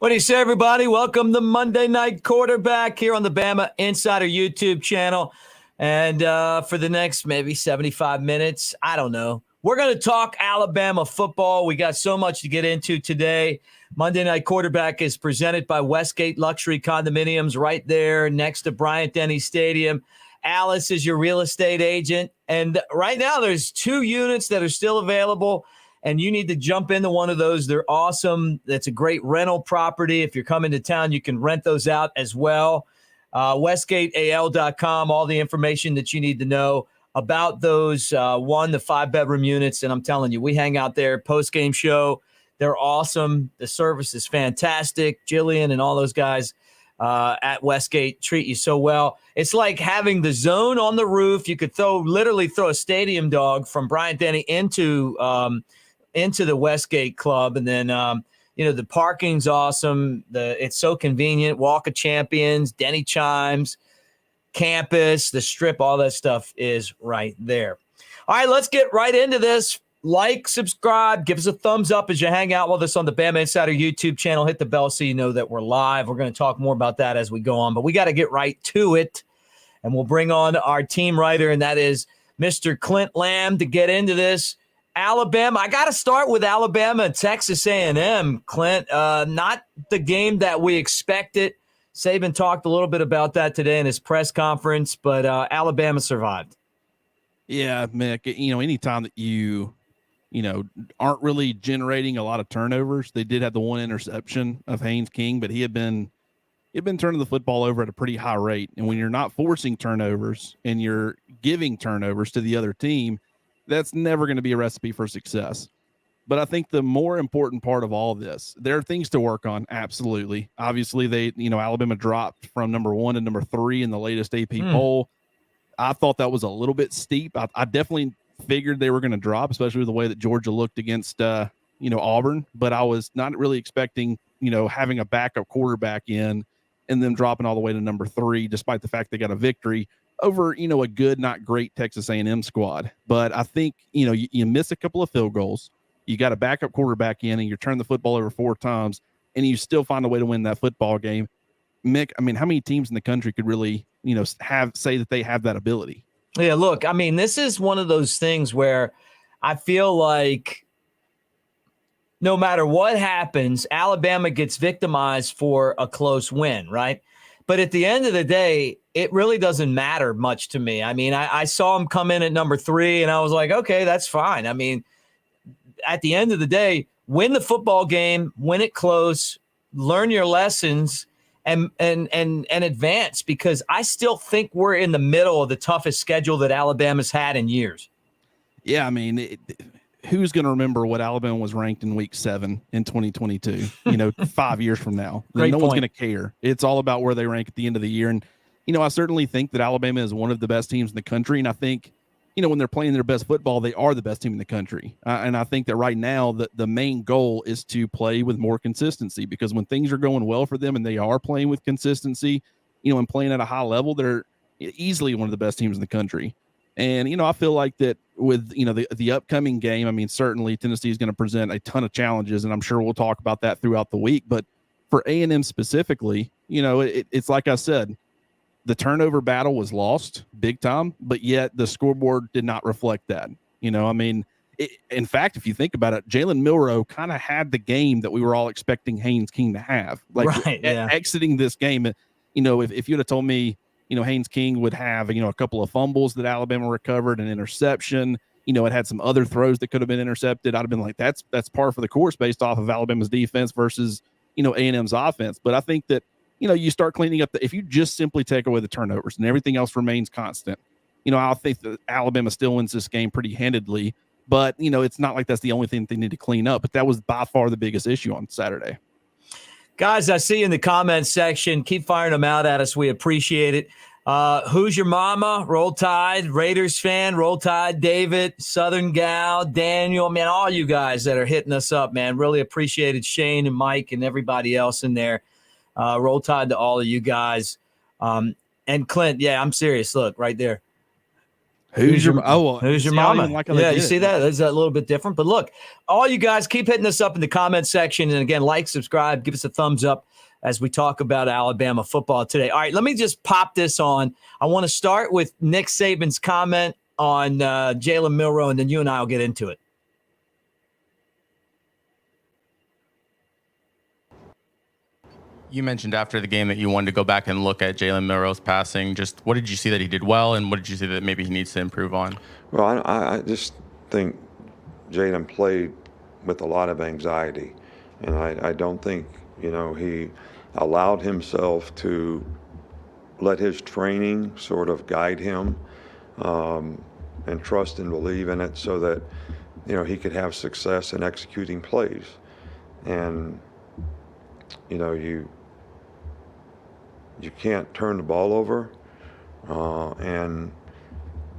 What do you say, everybody? Welcome to Monday Night Quarterback here on the BamaInsider YouTube channel. And for the next maybe 75 minutes, I don't know, we're going to talk Alabama football. We got so much to get into today. Monday Night Quarterback is presented by Westgate Luxury Condominiums right there next to Bryant-Denny Stadium. Alice is your real estate agent. And right now there's 2 units that are still available, and you need to jump into one of those. They're awesome. It's a great rental property. If you're coming to town, you can rent those out as well. WestgateAL.com, all the information that you need to know about those 1 to 5 bedroom units. And I'm telling you, we hang out there, post-game show. They're awesome. The service is fantastic. Jillian and all those guys at Westgate treat you so well. It's like having the zone on the roof. You could literally throw a stadium dog from Bryant-Denny into the Westgate Club. And then, the parking's awesome. It's so convenient. Walk of Champions, Denny Chimes, campus, the strip, all that stuff is right there. All right, let's get right into this. Like, subscribe, give us a thumbs up as you hang out with us on the BamaInsider YouTube channel. Hit the bell so you know that we're live. We're going to talk more about that as we go on, but we got to get right to it. And we'll bring on our team writer, and that is Mr. Clint Lamb, to get into this. Alabama, I got to start with Alabama and Texas A&M, Clint. Not the game that we expected. Saban talked a little bit about that today in his press conference, but Alabama survived. Yeah, Mick, anytime that you aren't really generating a lot of turnovers. They did have the 1 interception of Haynes King, but he had been turning the football over at a pretty high rate. And when you're not forcing turnovers and you're giving turnovers to the other team, that's never going to be a recipe for success. But I think the more important part of all of this, there are things to work on. Absolutely. Obviously, Alabama dropped from number 1 to number 3 in the latest AP poll. I thought that was a little bit steep. I definitely figured they were going to drop, especially with the way that Georgia looked against, Auburn. But I was not really expecting, having a backup quarterback in and them dropping all the way to number 3, despite the fact they got a victory over, a good, not great Texas A&M squad. But I think, you miss a couple of field goals. You got a backup quarterback in and you're turning the football over 4 times and you still find a way to win that football game. Mick, I mean, how many teams in the country could really, say that they have that ability? Yeah, look, I mean, this is one of those things where I feel like no matter what happens, Alabama gets victimized for a close win, right? But at the end of the day, it really doesn't matter much to me. I mean, I saw him come in at number 3, and I was like, okay, that's fine. I mean, at the end of the day, win the football game, win it close, learn your lessons, and advance, because I still think we're in the middle of the toughest schedule that Alabama's had in years. Yeah, I mean, who's going to remember what Alabama was ranked in week 7 in 2022, 5 years from now? No one's going to care. It's all about where they rank at the end of the year. And, I certainly think that Alabama is one of the best teams in the country. And I think, when they're playing their best football, they are the best team in the country. And I think that right now the main goal is to play with more consistency, because when things are going well for them and they are playing with consistency, and playing at a high level, they're easily one of the best teams in the country. And, I feel like that with, the upcoming game, I mean, certainly Tennessee is going to present a ton of challenges, and I'm sure we'll talk about that throughout the week. But for A&M specifically, it's like I said, the turnover battle was lost big time, but yet the scoreboard did not reflect that. In fact, if you think about it, Jalen Milroe kind of had the game that we were all expecting Haynes King to have. Exiting this game, if you would have told me, Haynes King would have, a couple of fumbles that Alabama recovered, an interception, it had some other throws that could have been intercepted, I'd have been like, that's par for the course based off of Alabama's defense versus, A&M's offense. But I think that, you start cleaning up if you just simply take away the turnovers and everything else remains constant, I think that Alabama still wins this game pretty handedly. But, it's not like that's the only thing they need to clean up. But that was by far the biggest issue on Saturday. Guys, I see you in the comments section. Keep firing them out at us. We appreciate it. Who's your mama? Roll Tide. Raiders fan. Roll Tide. David. Southern Gal. Daniel. Man, all you guys that are hitting us up, man. Really appreciated Shane and Mike and everybody else in there. Roll Tide to all of you guys. And Clint, yeah, I'm serious. Look, right there. Who's your mama? Like Yeah, you see that? It's a little bit different. But look, all you guys keep hitting us up in the comment section. And again, like, subscribe, give us a thumbs up as we talk about Alabama football today. All right, let me just pop this on. I want to start with Nick Saban's comment on Jalen Milroe, and then you and I will get into it. You mentioned after the game that you wanted to go back and look at Jalen Milroe's passing. Just what did you see that he did well, and what did you see that maybe he needs to improve on? Well, I just think Jalen played with a lot of anxiety, and I don't think, he allowed himself to let his training sort of guide him and trust and believe in it so that, he could have success in executing plays. And, you can't turn the ball over and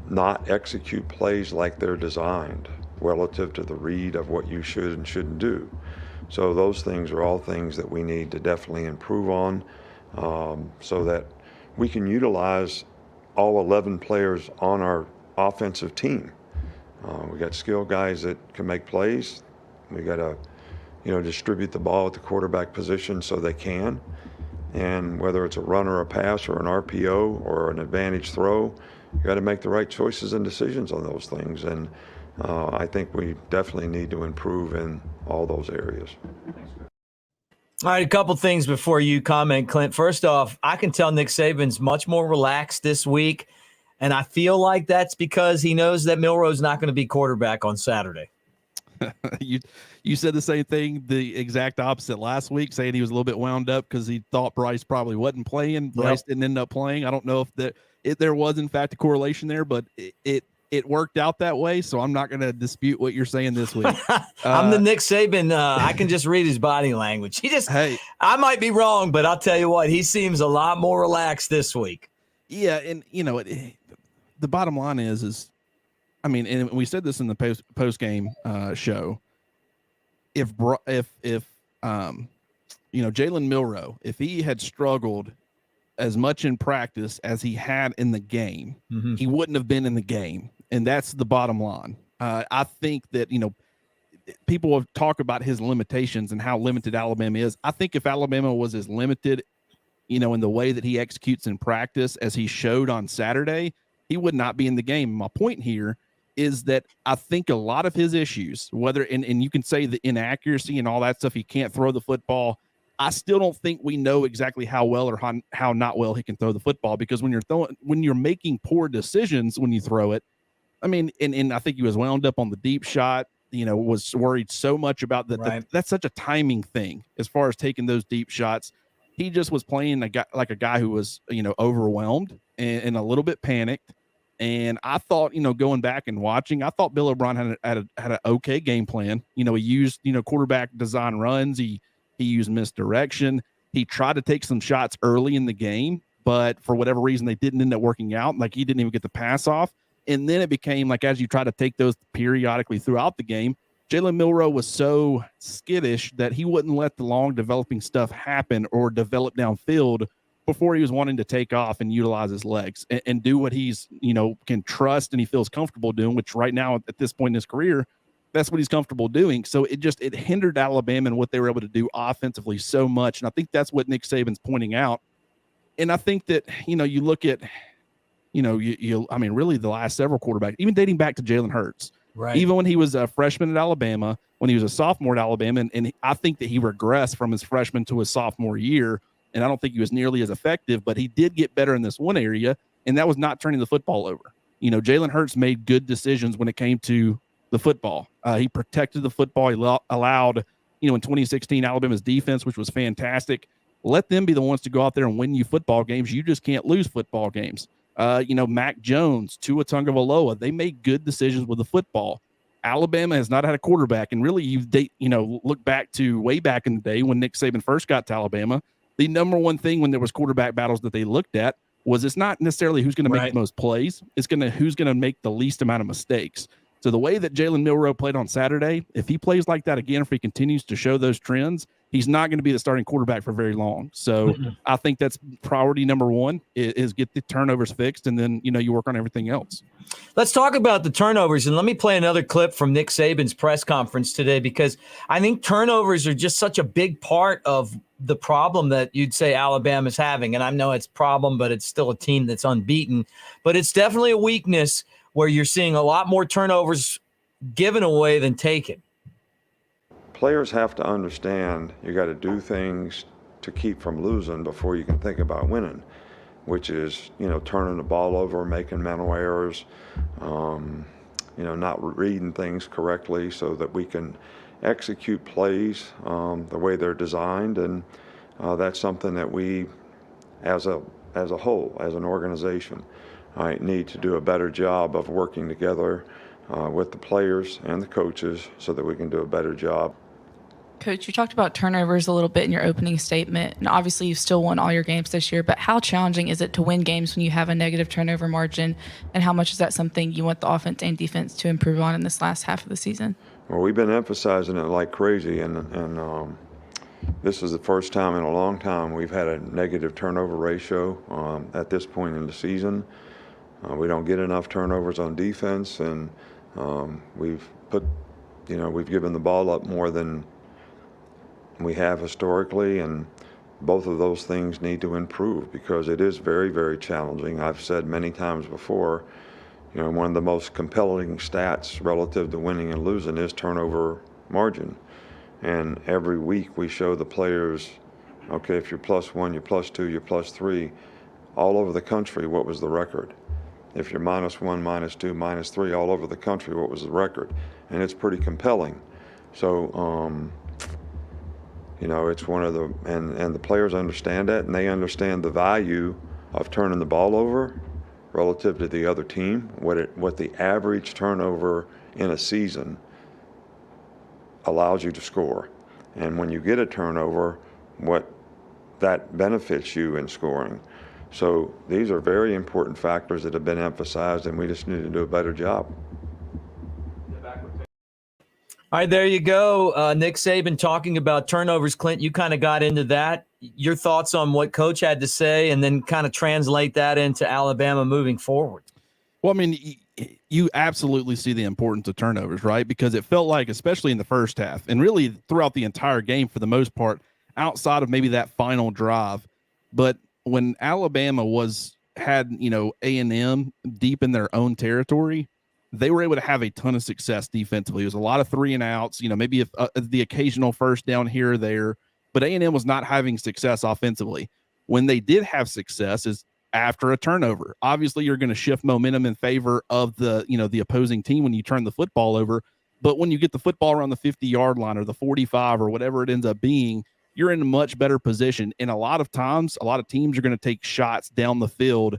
not execute plays like they're designed relative to the read of what you should and shouldn't do. So those things are all things that we need to definitely improve on so that we can utilize all 11 players on our offensive team. We got skilled guys that can make plays. We got to, distribute the ball at the quarterback position so they can. And whether it's a run or a pass or an RPO or an advantage throw, you got to make the right choices and decisions on those things. And I think we definitely need to improve in all those areas. All right, a couple things before you comment, Clint. First off, I can tell Nick Saban's much more relaxed this week, and I feel like that's because he knows that Milroe's not going to be quarterback on Saturday. You said the same thing, the exact opposite last week, saying he was a little bit wound up because he thought Bryce probably wasn't playing. Bryce didn't end up playing. I don't know if there was, in fact, a correlation there, but it worked out that way, so I'm not going to dispute what you're saying this week. I'm the Nick Saban. I can just read his body language. I might be wrong, but I'll tell you what, he seems a lot more relaxed this week. Yeah, and, the bottom line is and we said this in the post game show. If Jalen Milroe, if he had struggled as much in practice as he had in the game, he wouldn't have been in the game, and that's the bottom line. I think that people have talked about his limitations and how limited Alabama is. I think if Alabama was as limited, in the way that he executes in practice as he showed on Saturday, he would not be in the game. My point here is that I think a lot of his issues, whether and you can say the inaccuracy and all that stuff, he can't throw the football. I still don't think we know exactly how well or how not well he can throw the football, because when you're making poor decisions when you throw it, and I think he was wound up on the deep shot, was worried so much about that. Right. That's such a timing thing as far as taking those deep shots. He just was playing a guy who was, overwhelmed and a little bit panicked. And I thought, going back and watching, I thought Bill O'Brien had an okay game plan. He used, quarterback design runs. He used misdirection. He tried to take some shots early in the game, but for whatever reason, they didn't end up working out. Like, he didn't even get the pass off. And then it became like, as you try to take those periodically throughout the game, Jalen Milroe was so skittish that he wouldn't let the long developing stuff happen or develop downfield before he was wanting to take off and utilize his legs and do what he's, can trust and he feels comfortable doing, which right now at this point in his career, that's what he's comfortable doing. So it hindered Alabama and what they were able to do offensively so much. And I think that's what Nick Saban's pointing out. And I think that, you look at, really the last several quarterbacks, even dating back to Jalen Hurts, right? Even when he was a freshman at Alabama, when he was a sophomore at Alabama, and I think that he regressed from his freshman to his sophomore year. And I don't think he was nearly as effective, but he did get better in this one area, and that was not turning the football over. Jalen Hurts made good decisions when it came to the football. He protected the football. He allowed, in 2016, Alabama's defense, which was fantastic, let them be the ones to go out there and win you football games. You just can't lose football games. Mac Jones, Tua Tagovailoa, they made good decisions with the football. Alabama has not had a quarterback, and really look back to way back in the day when Nick Saban first got to Alabama. The number one thing when there was quarterback battles that they looked at was it's not necessarily who's going to make the most plays. It's who's going to make the least amount of mistakes. So the way that Jalen Milroe played on Saturday, if he plays like that again, if he continues to show those trends, he's not going to be the starting quarterback for very long. So I think that's priority number one is get the turnovers fixed, and then, you work on everything else. Let's talk about the turnovers, and let me play another clip from Nick Saban's press conference today, because I think turnovers are just such a big part of the problem that you'd say Alabama's having. And I know it's a problem, but it's still a team that's unbeaten. But it's definitely a weakness where you're seeing a lot more turnovers given away than taken. Players have to understand you got to do things to keep from losing before you can think about winning, which is, turning the ball over, making mental errors, not reading things correctly so that we can execute plays the way they're designed. And that's something that we, as a whole, as an organization, need to do a better job of working together with the players and the coaches so that we can do a better job. Coach, you talked about turnovers a little bit in your opening statement, and obviously you've still won all your games this year, but how challenging is it to win games when you have a negative turnover margin, and how much is that something you want the offense and defense to improve on in this last half of the season? Well, we've been emphasizing it like crazy, and this is the first time in a long time we've had a negative turnover ratio at this point in the season. We don't get enough turnovers on defense, and we've given the ball up more than we have historically, and both of those things need to improve because it is very, very challenging. I've said many times before, one of the most compelling stats relative to winning and losing is turnover margin. And every week we show the players, okay, if you're +1, you're +2, you're +3, all over the country, what was the record? If you're -1, -2, -3, all over the country, what was the record? And it's pretty compelling. So, it's one of the, and the players understand that, and they understand the value of turning the ball over relative to the other team, what the average turnover in a season allows you to score. And when you get a turnover, what that benefits you in scoring. So these are very important factors that have been emphasized, and we just need to do a better job. All right, there you go. Nick Saban talking about turnovers. Clint, you kind of got into that. Your thoughts on what Coach had to say, and then kind of translate that into Alabama moving forward. Well, I mean, you absolutely see the importance of turnovers, right? Because it felt like, especially in the first half, and really throughout the entire game for the most part, outside of maybe that final drive, but when Alabama had A&M deep in their own territory, they were able to have a ton of success defensively. It was a lot of 3 and outs, maybe if the occasional first down here or there, but A&M was not having success offensively. When they did have success is after a turnover. Obviously, you're going to shift momentum in favor of the opposing team when you turn the football over. But when you get the football around the 50-yard line or the 45 or whatever it ends up being, you're in a much better position. And a lot of times, a lot of teams are going to take shots down the field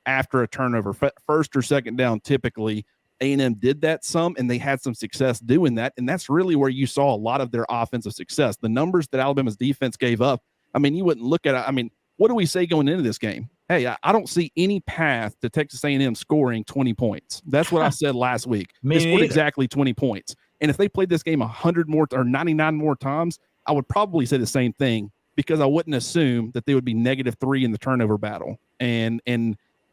after a turnover, first or second down typically. A&M did that some, and they had some success doing that, and that's really where you saw a lot of their offensive success. The numbers that Alabama's defense gave up, I mean, you wouldn't look at it. I mean, what do we say going into this game? Hey, I don't see any path to Texas A&M scoring 20 points. That's what I said last week. They scored exactly 20 points. And if they played this game 100 more or 99 more times, I would probably say the same thing, because I wouldn't assume that they would be -3 in the turnover battle. And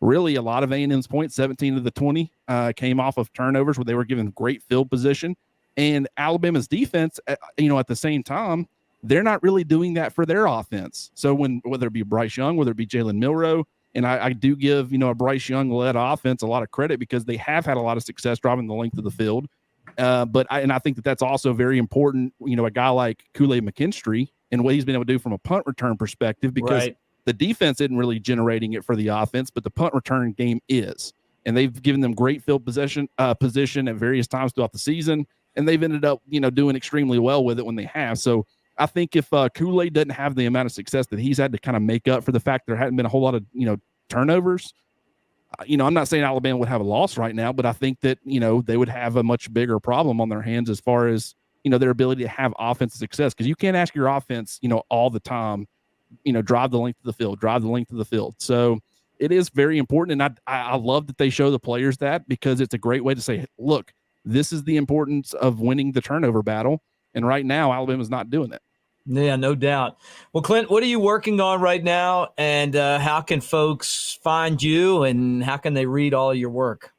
really, a lot of A&M's points, 17 of the 20, came off of turnovers where they were given great field position. And Alabama's defense, at the same time, they're not really doing that for their offense. So whether it be Bryce Young, whether it be Jalen Milroe, and I do give, a Bryce Young-led offense a lot of credit because they have had a lot of success driving the length of the field. But I think that that's also very important, a guy like Kool-Aid McKinstry and what he's been able to do from a punt return perspective, because the defense isn't really generating it for the offense, but the punt return game is. And they've given them great field position at various times throughout the season, and they've ended up, doing extremely well with it when they have. So I think if Kool-Aid doesn't have the amount of success that he's had to kind of make up for the fact there hadn't been a whole lot of, turnovers, I'm not saying Alabama would have a loss right now, but I think that, they would have a much bigger problem on their hands as far as, their ability to have offensive success. Because you can't ask your offense, all the time, drive the length of the field. So it is very important. And I love that they show the players that, because it's a great way to say, look, this is the importance of winning the turnover battle. And right now, Alabama's not doing it. Yeah, no doubt. Well, Clint, what are you working on right now, and how can folks find you, and how can they read all your work?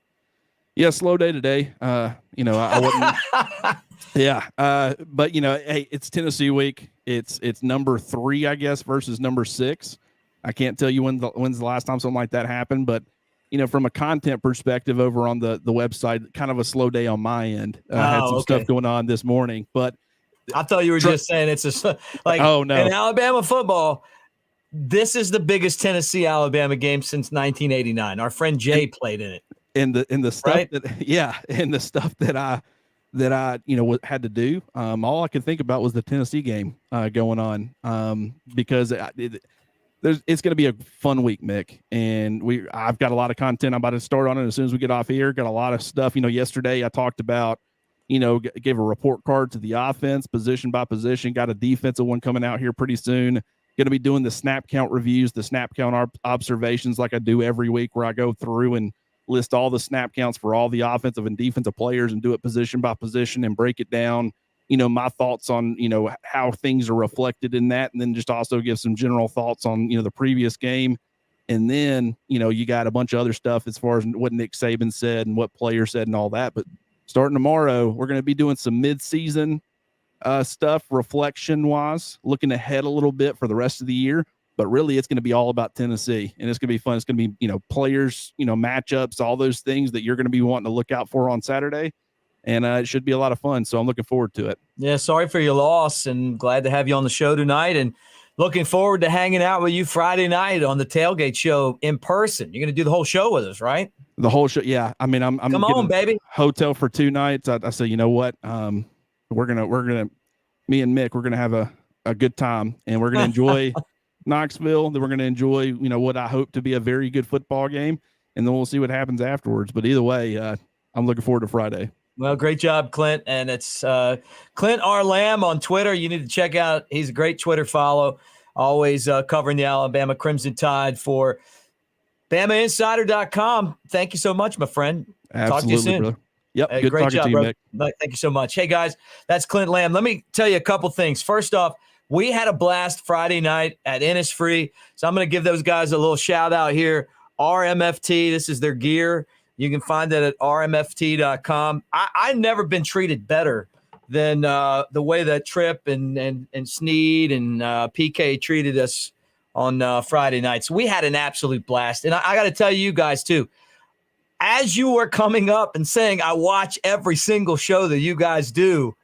Yeah, slow day today. I wasn't. Yeah, but hey, it's Tennessee week. It's number 3, I guess, versus number 6. I can't tell you when's the last time something like that happened, but from a content perspective, over on the website, kind of a slow day on my end. I had some stuff going on this morning, but I thought you were just saying it's like, oh no, in Alabama football, this is the biggest Tennessee-Alabama game since 1989. Our friend Jay played in it. And the stuff right? and the stuff that I had to do. All I could think about was the Tennessee game going on, because it's going to be a fun week, Mick. And I've got a lot of content. I'm about to start on it as soon as we get off here. Got a lot of stuff. Yesterday I talked about, gave a report card to the offense, position by position. Got a defensive one coming out here pretty soon. Going to be doing the snap count reviews, the snap count observations, like I do every week, where I go through and list all the snap counts for all the offensive and defensive players and do it position by position and break it down. My thoughts on, how things are reflected in that. And then just also give some general thoughts on, the previous game. And then, you got a bunch of other stuff as far as what Nick Saban said and what players said and all that. But starting tomorrow, we're going to be doing some mid-season stuff, reflection-wise, looking ahead a little bit for the rest of the year. But really, it's going to be all about Tennessee, and it's going to be fun. It's going to be, players, matchups, all those things that you're going to be wanting to look out for on Saturday. And it should be a lot of fun. So I'm looking forward to it. Yeah, sorry for your loss, and glad to have you on the show tonight. And looking forward to hanging out with you Friday night on the Tailgate Show in person. You're going to do the whole show with us, right? The whole show, yeah. I mean, I'm come on, baby. Hotel for 2 nights. I say, you know what? We're gonna, me and Mick, we're gonna have a good time, and we're gonna enjoy Knoxville. Then we're gonna enjoy, what I hope to be a very good football game, and then we'll see what happens afterwards. But either way, I'm looking forward to Friday. Well, great job, Clint. And it's Clint R. Lamb on Twitter. You need to check out. He's a great Twitter follow, always covering the Alabama Crimson Tide for BamaInsider.com. Thank you so much, my friend. Absolutely, talk to you soon. Brother. Yep, hey, good great talking job, to you, bro. Mick. Thank you so much. Hey, guys, that's Clint Lamb. Let me tell you a couple things. First off, we had a blast Friday night at Innisfree, so I'm going to give those guys a little shout-out here. RMFT, this is their gear. You can find that at rmft.com. I've never been treated better than the way that Tripp and Snead and PK treated us on Friday night. So we had an absolute blast. And I got to tell you guys, too, as you were coming up and saying, I watch every single show that you guys do,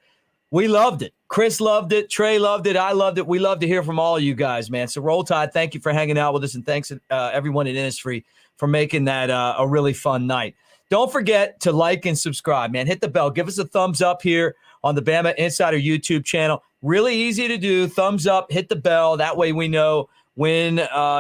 we loved it. Chris loved it. Trey loved it. I loved it. We love to hear from all of you guys, man. So Roll Tide, thank you for hanging out with us. And thanks everyone at Innisfree for making that a really fun night. Don't forget to like and subscribe, man. Hit the bell. Give us a thumbs up here on the Bama Insider YouTube channel. Really easy to do. Thumbs up, hit the bell. That way we know when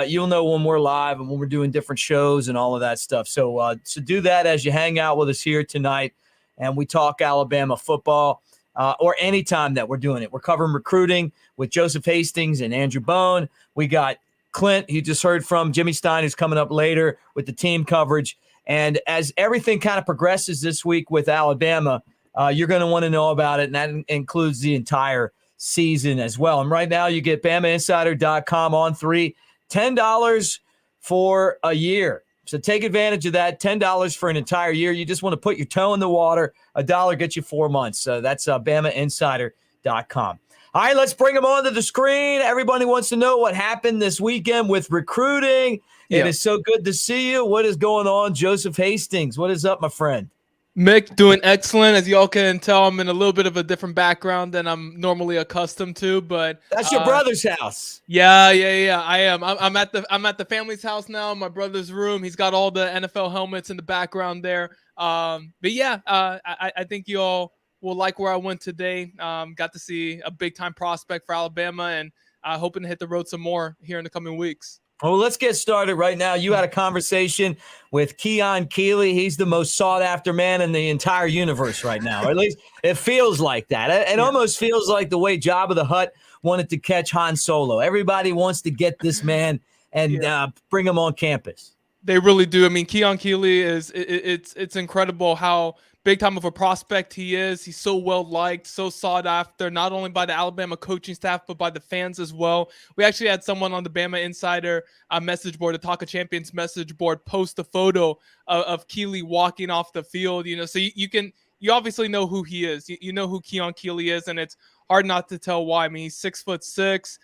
you'll know when we're live and when we're doing different shows and all of that stuff. So do that as you hang out with us here tonight and we talk Alabama football or anytime that we're doing it. We're covering recruiting with Joseph Hastings and Andrew Bone. We got Clint, you just heard from Jimmy Stein, who's coming up later with the team coverage. And as everything kind of progresses this week with Alabama, you're going to want to know about it, and that includes the entire season as well. And right now you get BamaInsider.com on 3, $10 for a year. So take advantage of that, $10 for an entire year. You just want to put your toe in the water. $1 gets you 4 months. So that's BamaInsider.com. All right, let's bring them onto the screen. Everybody wants to know what happened this weekend with recruiting. Yeah. It is so good to see you. What is going on, Joseph Hastings? What is up, my friend? Mick, doing excellent. As y'all can tell, I'm in a little bit of a different background than I'm normally accustomed to. But that's your brother's house. Yeah. I am. I'm at the family's house now. My brother's room. He's got all the NFL helmets in the background there. But yeah, I think you all will like where I went today. Got to see a big time prospect for Alabama, and hoping to hit the road some more here in the coming weeks. Well, let's get started right now. You had a conversation with Keon Keeley. He's the most sought-after man in the entire universe right now, or at least it feels like that. It almost feels like the way Jabba the Hutt wanted to catch Han Solo. Everybody wants to get this man and bring him on campus. They really do. I mean, Keon Keeley it's incredible how big time of a prospect he is. He's so well liked, so sought after, not only by the Alabama coaching staff, but by the fans as well. We actually had someone on the BamaInsider message board, the Talk of Champions message board, post a photo of Keely walking off the field. So you obviously know who he is. You know who Keon Keeley is, and it's hard not to tell why. I mean, he's 6'6".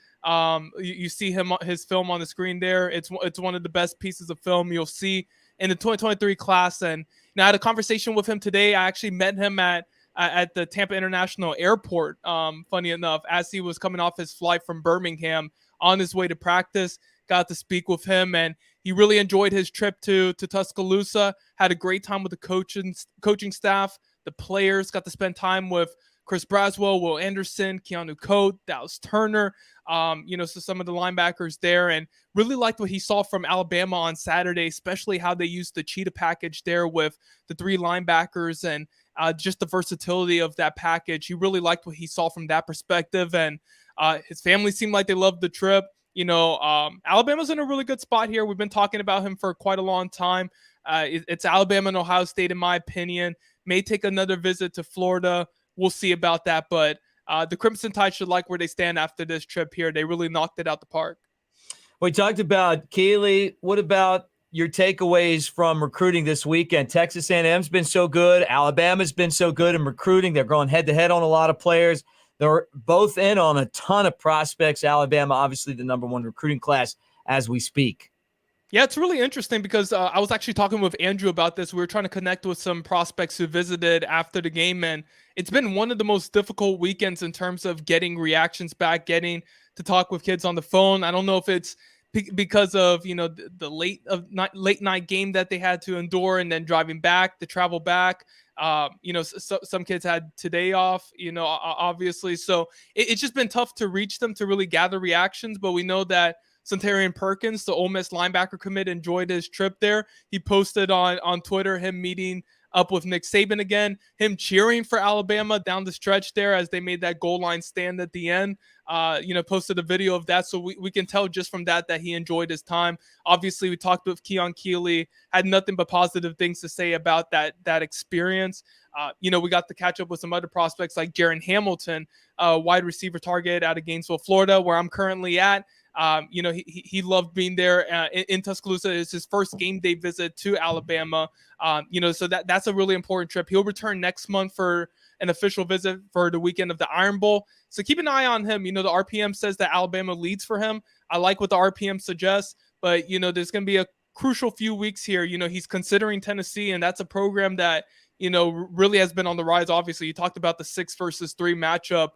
You see his film on the screen there. It's one of the best pieces of film you'll see in the 2023 class. And I had a conversation with him today. I actually met him at the Tampa International Airport, funny enough, as he was coming off his flight from Birmingham on his way to practice. Got to speak with him, and he really enjoyed his trip to Tuscaloosa. Had a great time with the coaching staff, the players. Got to spend time with Chris Braswell, Will Anderson, Keanu Coate, Dallas Turner, so some of the linebackers there, and really liked what he saw from Alabama on Saturday, especially how they used the cheetah package there with the 3 linebackers and just the versatility of that package. He really liked what he saw from that perspective, and his family seemed like they loved the trip. Alabama's in a really good spot here. We've been talking about him for quite a long time. It's Alabama and Ohio State, in my opinion. May take another visit to Florida. We'll see about that, but the Crimson Tide should like where they stand after this trip here. They really knocked it out the park. We talked about Keely. What about your takeaways from recruiting this weekend? Texas A&M's been so good. Alabama's been so good in recruiting. They're going head-to-head on a lot of players. They're both in on a ton of prospects. Alabama, obviously the number 1 recruiting class as we speak. Yeah, it's really interesting because I was actually talking with Andrew about this. We were trying to connect with some prospects who visited after the game, and it's been one of the most difficult weekends in terms of getting reactions back, getting to talk with kids on the phone. I don't know if it's because of the late night game that they had to endure, and then driving back, the travel back. Some kids had today off, obviously. So it's just been tough to reach them to really gather reactions, but we know that Centarian Perkins, the Ole Miss linebacker commit, enjoyed his trip there. He posted on Twitter him meeting up with Nick Saban again, him cheering for Alabama down the stretch there as they made that goal line stand at the end. Posted a video of that, so we can tell just from that he enjoyed his time. Obviously, we talked with Keon Keeley, had nothing but positive things to say about that experience. We got to catch up with some other prospects like Jaron Hamilton, wide receiver target out of Gainesville, Florida, where I'm currently at. He loved being there in Tuscaloosa. It's his first game day visit to Alabama. So that's a really important trip. He'll return next month for an official visit for the weekend of the Iron Bowl. So keep an eye on him. The RPM says that Alabama leads for him. I like what the RPM suggests, but there's going to be a crucial few weeks here. He's considering Tennessee, and that's a program that really has been on the rise. Obviously, you talked about the 6 versus 3 matchup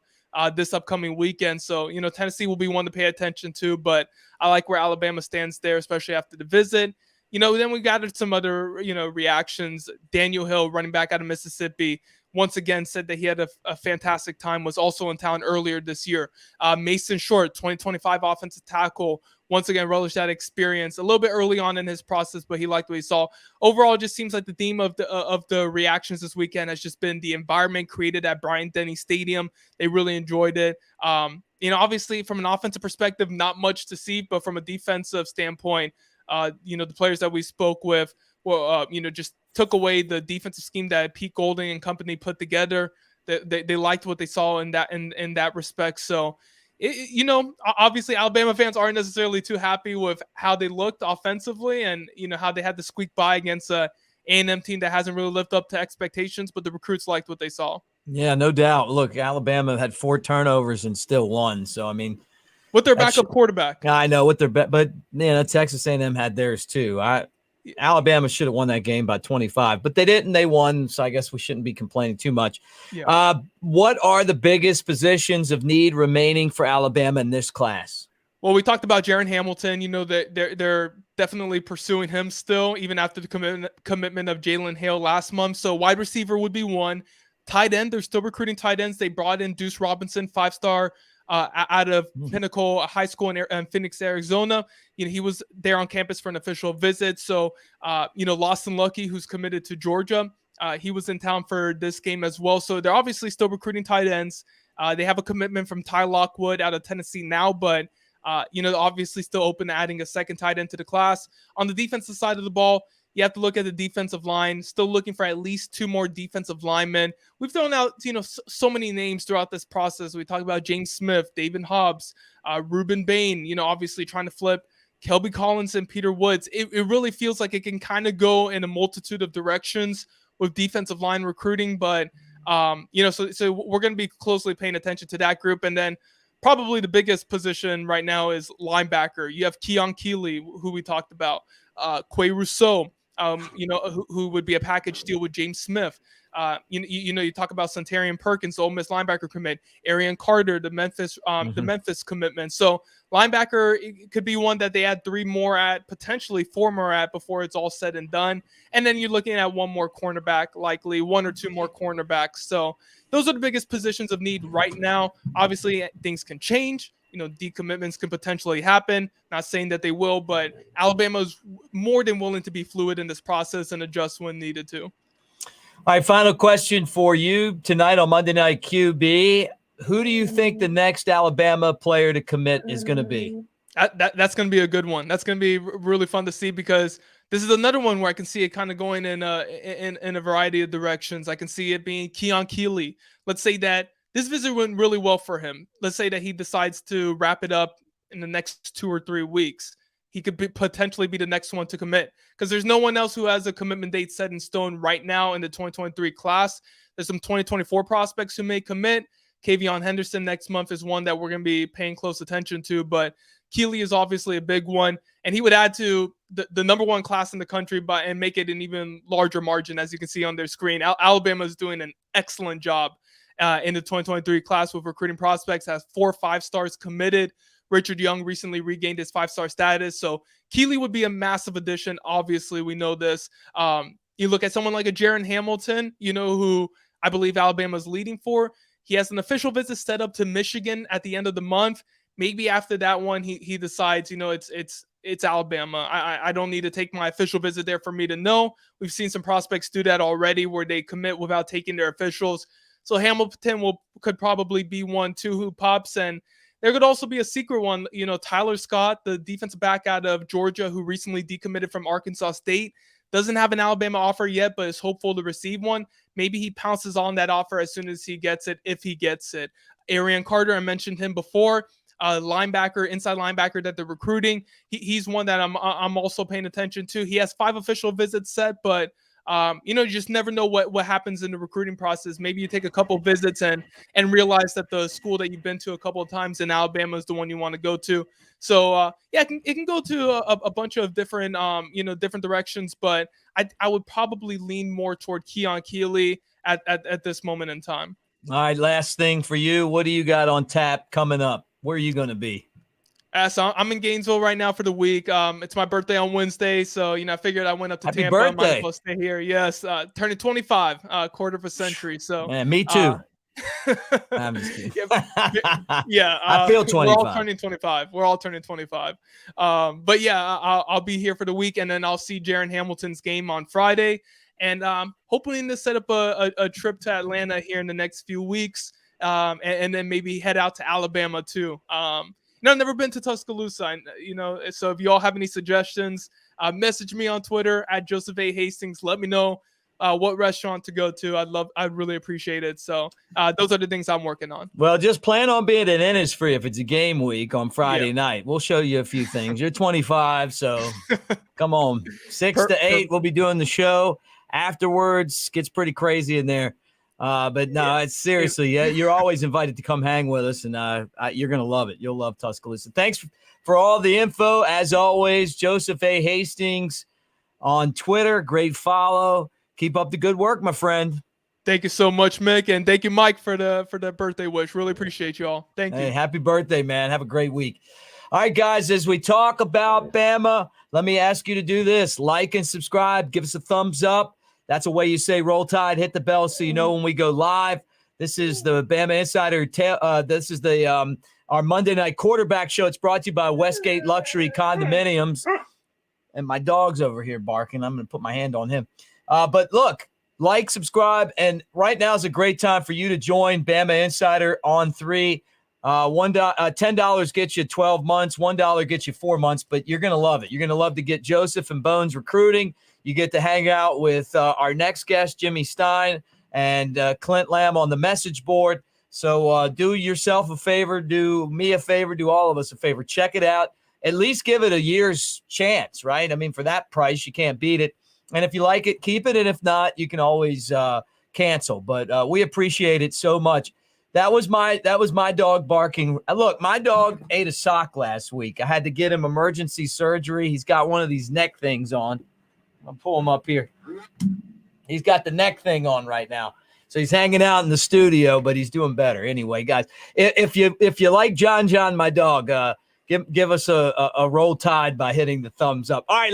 this upcoming weekend. So, Tennessee will be one to pay attention to, but I like where Alabama stands there, especially after the visit. Then we gathered some other, reactions. Daniel Hill, running back out of Mississippi, once again said that he had a fantastic time, was also in town earlier this year. Mason Short, 2025 offensive tackle, once again relished that experience a little bit early on in his process, but he liked what he saw. Overall, it just seems like the theme of the reactions this weekend has just been the environment created at Bryant-Denny Stadium. They really enjoyed it. Obviously from an offensive perspective, not much to see, but from a defensive standpoint, the players that we spoke with, just took away the defensive scheme that Pete Golding and company put together. They liked what they saw in that respect. So, obviously Alabama fans aren't necessarily too happy with how they looked offensively and, how they had to squeak by against a A&M team that hasn't really lived up to expectations, but the recruits liked what they saw. Yeah, no doubt. Look, Alabama had 4 turnovers and still won. So, I mean, with their backup quarterback. I know with their but Texas A&M had theirs too. Alabama should have won that game by 25, but they didn't. They won, so I guess we shouldn't be complaining too much. Yeah. What are the biggest positions of need remaining for Alabama in this class? Well, we talked about Jaron Hamilton. That they're definitely pursuing him still, even after the commitment of Jalen Hale last month. So wide receiver would be one. Tight end, they're still recruiting tight ends. They brought in Deuce Robinson, 5-star out of Pinnacle High School in Phoenix, Arizona. He was there on campus for an official visit. So, Lawson Lucky, who's committed to Georgia, he was in town for this game as well. So they're obviously still recruiting tight ends. They have a commitment from Ty Lockwood out of Tennessee now, but obviously still open to adding a second tight end to the class. On the defensive side of the ball, You have to look at the defensive line, still looking for at least 2 more defensive linemen. We've thrown out, so many names throughout this process. We talked about James Smith, David Hobbs, Ruben Bain, obviously trying to flip Kelby Collins and Peter Woods. It really feels like it can kind of go in a multitude of directions with defensive line recruiting, but so we're going to be closely paying attention to that group. And then probably the biggest position right now is linebacker. You have Keon Keeley, who we talked about, Quay Rousseau, who would be a package deal with James Smith. You talk about Centarian Perkins, the Ole Miss linebacker commit, Arian Carter, the Memphis commitment. So linebacker could be one that they add 3 more at, potentially 4 more at before it's all said and done. And then you're looking at 1 more cornerback, likely 1 or 2 more cornerbacks. So those are the biggest positions of need right now. Obviously, things can change. Decommitments can potentially happen. Not saying that they will, but Alabama's more than willing to be fluid in this process and adjust when needed to. All right, final question for you tonight on Monday Night QB. Who do you think the next Alabama player to commit is going to be? That's going to be a good one. That's going to be really fun to see, because this is another one where I can see it kind of going in a variety of directions. I can see it being Keon Keeley. Let's say that this visit went really well for him. Let's say that he decides to wrap it up in the next 2 or 3 weeks. He could potentially be the next one to commit, because there's no one else who has a commitment date set in stone right now in the 2023 class. There's some 2024 prospects who may commit. Kavion Henderson next month is one that we're going to be paying close attention to, but Keeley is obviously a big one, and he would add to the number 1 class in the country and make it an even larger margin, as you can see on their screen. Alabama is doing an excellent job in the 2023 class with recruiting prospects, has 4 5-stars committed. Richard Young recently regained his 5-star status. So Keeley would be a massive addition. Obviously, we know this. You look at someone like a Jaron Hamilton, who I believe Alabama is leading for. He has an official visit set up to Michigan at the end of the month. Maybe after that one, he decides, it's Alabama. I don't need to take my official visit there for me to know. We've seen some prospects do that already, where they commit without taking their officials. So Hamilton could probably be one too who pops. And there could also be a secret one, Tyler Scott, the defensive back out of Georgia, who recently decommitted from Arkansas State, doesn't have an Alabama offer yet, but is hopeful to receive one. Maybe he pounces on that offer as soon as he gets it, if he gets it. Arian Carter, I mentioned him before, linebacker, inside linebacker that they're recruiting. He's one that I'm also paying attention to. He has 5 official visits set, but you just never know what happens in the recruiting process. Maybe you take a couple visits and realize that the school that you've been to a couple of times in Alabama is the one you want to go to. So it can go to a bunch of different different directions, but I would probably lean more toward Keon Keeley at this moment in time. All right, last thing for you. What do you got on tap coming up? Where are you going to be? So I'm in Gainesville right now for the week. It's my birthday on Wednesday, so I figured I went up to Happy Tampa. Birthday. I might as well stay here. Yes, turning 25, quarter of a century. So man, me too. I'm just kidding. Yeah, I feel 25. We're all turning 25. We're all turning 25. But yeah, I'll be here for the week, and then I'll see Jaron Hamilton's game on Friday, and hoping to set up a trip to Atlanta here in the next few weeks, and then maybe head out to Alabama too. I've never been to Tuscaloosa, so if you all have any suggestions, message me on Twitter at Joseph A. Hastings. Let me know what restaurant to go to. I'd really appreciate it. So those are the things I'm working on. Well, just plan on being at Innisfree if it's a game week on Friday night. We'll show you a few things. You're 25, so come on. 6 to 8, we'll be doing the show. Afterwards, gets pretty crazy in there. But no, it's seriously, you're always invited to come hang with us, and you're going to love it. You'll love Tuscaloosa. Thanks for all the info. As always, Joseph A. Hastings on Twitter. Great follow. Keep up the good work, my friend. Thank you so much, Mick, and thank you, Mike, for the birthday wish. Really appreciate you all. Thank you. Hey, happy birthday, man. Have a great week. All right, guys, as we talk about Bama, let me ask you to do this. Like and subscribe. Give us a thumbs up. That's a way you say Roll Tide, hit the bell so you know when we go live. This is the Bama Insider. This is the our Monday night quarterback show. It's brought to you by Westgate Luxury Condominiums. And my dog's over here barking. I'm going to put my hand on him. But look, like, subscribe, and right now is a great time for you to join Bama Insider on 3. $10 gets you 12 months. $1 gets you 4 months, but you're going to love it. You're going to love to get Joseph and Bones recruiting. You get to hang out with our next guest, Jimmy Stein, and Clint Lamb on the message board. So do yourself a favor, do me a favor, do all of us a favor. Check it out. At least give it a year's chance, right? I mean, for that price, you can't beat it. And if you like it, keep it. And if not, you can always cancel. But we appreciate it so much. That was my dog barking. Look, my dog ate a sock last week. I had to get him emergency surgery. He's got one of these neck things on. I'll pull him up here. He's got the neck thing on right now. So he's hanging out in the studio, but he's doing better. Anyway, guys, if you like John, my dog, give us a roll tide by hitting the thumbs up. All right,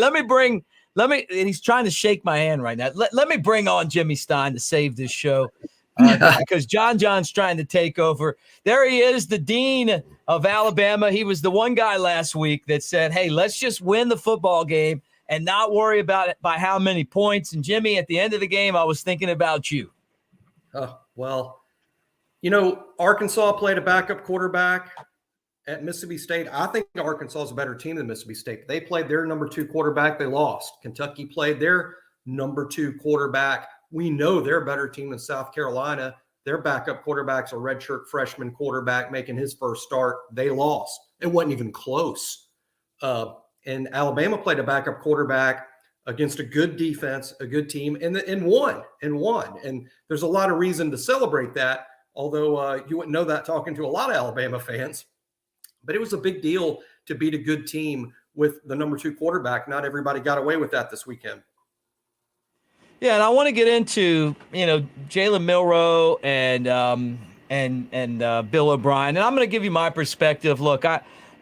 he's trying to shake my hand right now. Let me bring on Jimmy Stein to save this show because John's trying to take over. There he is, the dean of Alabama. He was the one guy last week that said, hey, let's just win the football game and not worry about it by how many points. And Jimmy, at the end of the game, I was thinking about you. Well, Arkansas played a backup quarterback at Mississippi State. I think Arkansas is a better team than Mississippi State. They played their number 2 quarterback. They lost. Kentucky played their number 2 quarterback. We know they're a better team than South Carolina. Their backup quarterback's a redshirt freshman quarterback making his first start. They lost. It wasn't even close. And Alabama played a backup quarterback against a good defense, a good team, and won. And there's a lot of reason to celebrate that, although you wouldn't know that talking to a lot of Alabama fans. But it was a bip deal to beat a good team with the number 2 quarterback. Not everybody got away with that this weekend. Yeah, and I want to get into, Jalen Milroe and Bill O'Brien. And I'm going to give you my perspective. Look,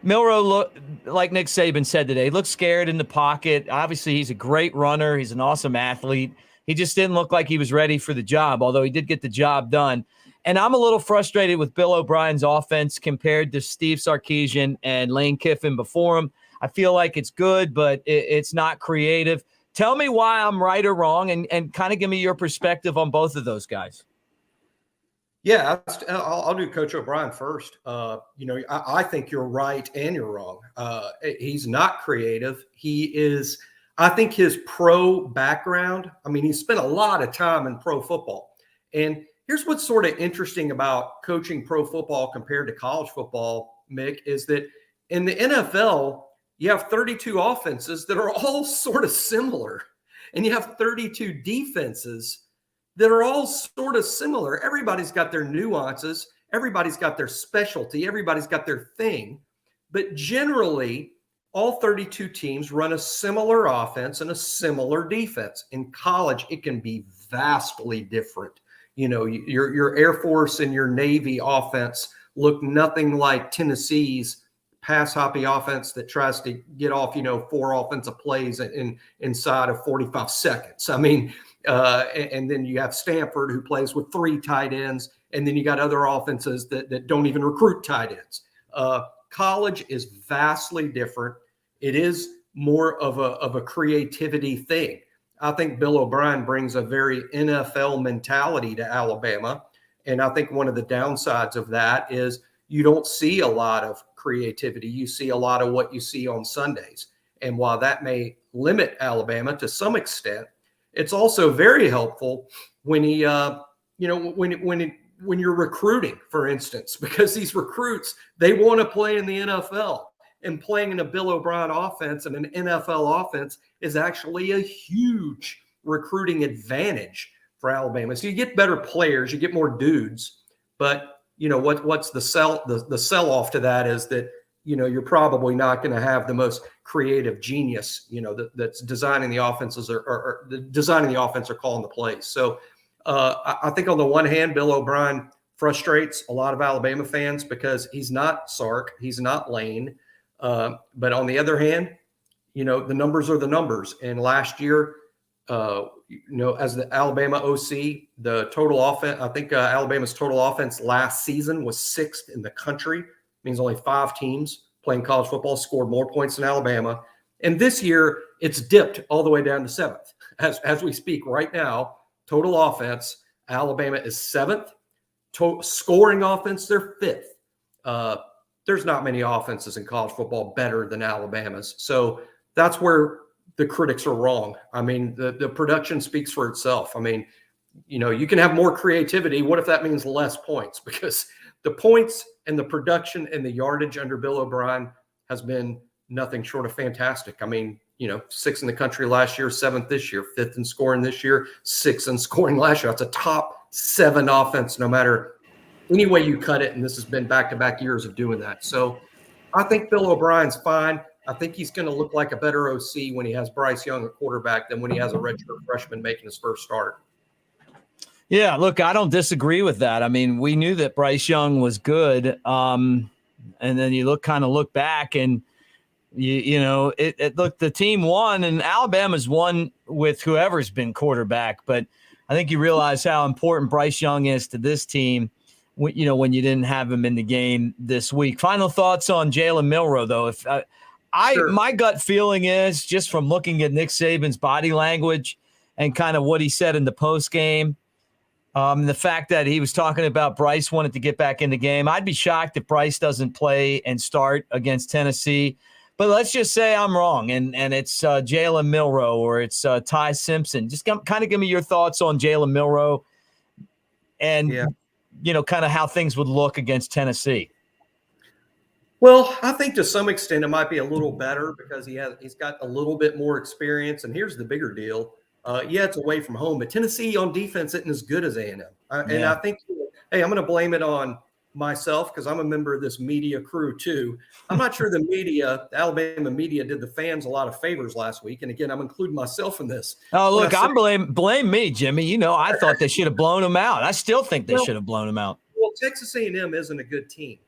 Milroe, like Nick Saban said today, looks scared in the pocket. Obviously, he's a great runner. He's an awesome athlete. He just didn't look like he was ready for the job, although he did get the job done. And I'm a little frustrated with Bill O'Brien's offense compared to Steve Sarkisian and Lane Kiffin before him. I feel like it's good, but it's not creative. Tell me why I'm right or wrong, and kind of give me your perspective on both of those guys. Yeah, I'll do Coach O'Brien first. I think you're right and you're wrong. He's not creative. He is, I think his pro background, he spent a lot of time in pro football. And here's what's sort of interesting about coaching pro football compared to college football, Mick, is that in the NFL, you have 32 offenses that are all sort of similar. And you have 32 defenses that are all sort of similar. Everybody's got their nuances. Everybody's got their specialty. Everybody's got their thing. But generally, all 32 teams run a similar offense and a similar defense. In college, it can be vastly different. Your Air Force and your Navy offense look nothing like Tennessee's pass hoppy offense that tries to get off, 4 offensive plays inside of 45 seconds. And then you have Stanford, who plays with 3 tight ends, and then you got other offenses that don't even recruit tight ends. College is vastly different. It is more of a creativity thing. I think Bill O'Brien brings a very NFL mentality to Alabama, and I think one of the downsides of that is you don't see a lot of creativity. You see a lot of what you see on Sundays. And while that may limit Alabama to some extent, it's also very helpful when he, when you're recruiting, for instance, because these recruits, they want to play in the NFL, and playing in a Bill O'Brien offense and an NFL offense is actually a huge recruiting advantage for Alabama. So you get better players, you get more dudes, but what's the sell off to that is that, you're probably not going to have the most creative genius, that's designing the offenses or designing the offense or calling the plays. So I think on the one hand, Bill O'Brien frustrates a lot of Alabama fans because he's not Sark, he's not Lane. But on the other hand, the numbers are the numbers. And last year, as the Alabama OC, the total offense, I think Alabama's total offense last season was 6th in the country. Means only 5 teams playing college football scored more points than Alabama. And this year, it's dipped all the way down to 7th. As we speak right now, total offense, Alabama is 7th. Scoring offense, they're 5th. There's not many offenses in college football better than Alabama's. So that's where the critics are wrong. I mean, the production speaks for itself. I mean, you can have more creativity. What if that means less points? Because the points and the production and the yardage under Bill O'Brien has been nothing short of fantastic. I mean, 6th in the country last year, 7th this year, 5th in scoring this year, 6th in scoring last year. That's a top 7 offense, no matter any way you cut it. And this has been back-to-back years of doing that. So I think Bill O'Brien's fine. I think he's going to look like a better OC when he has Bryce Young at quarterback than when he has a redshirt freshman making his first start. Yeah, look, I don't disagree with that. I mean, we knew that Bryce Young was good. And then you look back and look, the team won, and Alabama's won with whoever's been quarterback. But I think you realize how important Bryce Young is to this team, when you didn't have him in the game this week. Final thoughts on Jalen Milroe, though. Sure. My gut feeling is, just from looking at Nick Saban's body language and kind of what he said in the post game, the fact that he was talking about Bryce wanted to get back in the game. I'd be shocked if Bryce doesn't play and start against Tennessee. But let's just say I'm wrong, and it's Jalen Milroe or it's Ty Simpson. Just kind of give me your thoughts on Jalen Milroe and, kind of how things would look against Tennessee. Well, I think to some extent it might be a little better because he's got a little bit more experience. And here's the bigger deal. It's away from home, but Tennessee on defense isn't as good as A&M. And I think, I'm going to blame it on myself because I'm a member of this media crew too. I'm not sure the Alabama media did the fans a lot of favors last week. And again, I'm including myself in this. Oh, look, blame me, Jimmy. I thought they should have blown him out. I still think they should have blown him out. Well, Texas A&M isn't a good team.